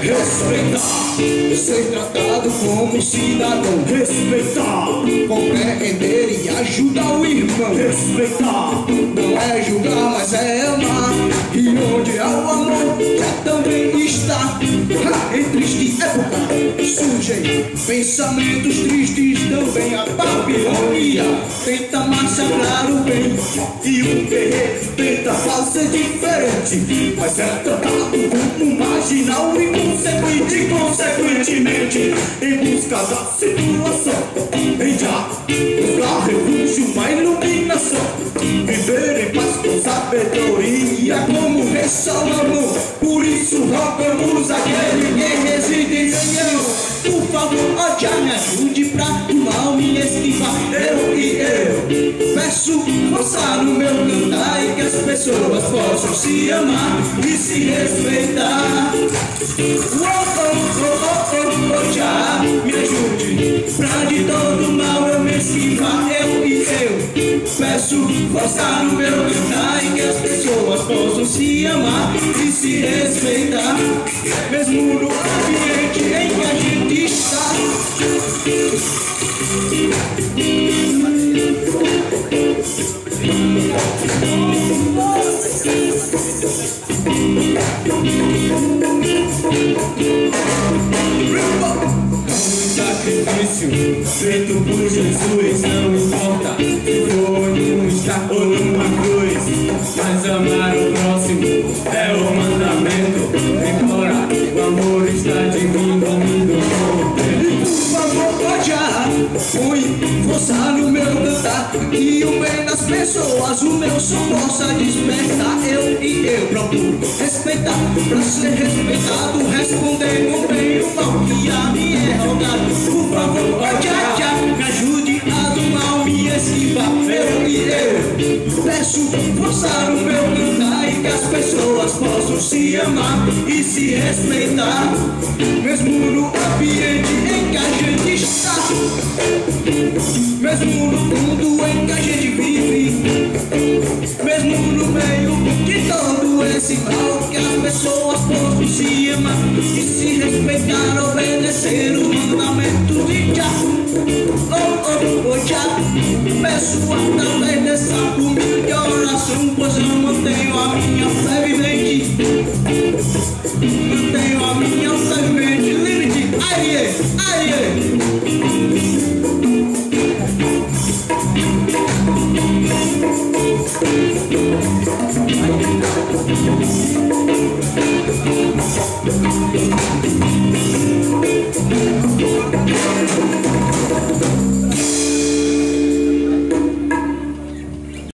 Respeitar, ser tratado como cidadão. Respeitar, compreender e ajudar o irmão. Respeitar, não é julgar, mas é amar. E onde há o amor, já também está. Em triste época surgem pensamentos tristes, também a Babilônia tenta massacrar o bem. E o guerreiro tenta fazer diferente, mas é tratado como marginal e consequentemente em busca da situação, em já buscar refúgio, uma iluminação, viver em paz com sabedoria como rei Salomão. Por isso rogamos aquele que reside em Sião, por favor, ó já me ajude pra do mal me esquivar. Eu peço força no meu cantar e que as pessoas possam se amar e se respeitar. Já me ajude pra de todo mal eu me esquivar. Eu peço força no meu cantar e que as pessoas possam se amar e se respeitar, mesmo no ambiente em que a gente está. Sacrifício feito por Jesus, não importa se for num estar ou numa cruz, mas amar o próximo é o mandamento. Embora o amor está de mim, domingo por favor, já põe força no meu cantar e o bem das pessoas o meu som possa despertar. Eu procuro respeitar pra ser respeitado, responder com bem o mal que a mim é rogado. Por favor, já me ajude a do mal me esquivar. Eu peço força no meu cantar e que as pessoas possam se amar e se respeitar, mesmo no ambiente em que a gente está, mesmo no mundo em que a gente vive, mesmo no meio de todo esse mal, que as pessoas possam se amar e se respeitar, obedecer o mandamento de Já. Já peço através dessa humilde oração, pois eu mantenho a minha fé vivente, mantenho a minha fé vivente. Limite, aie,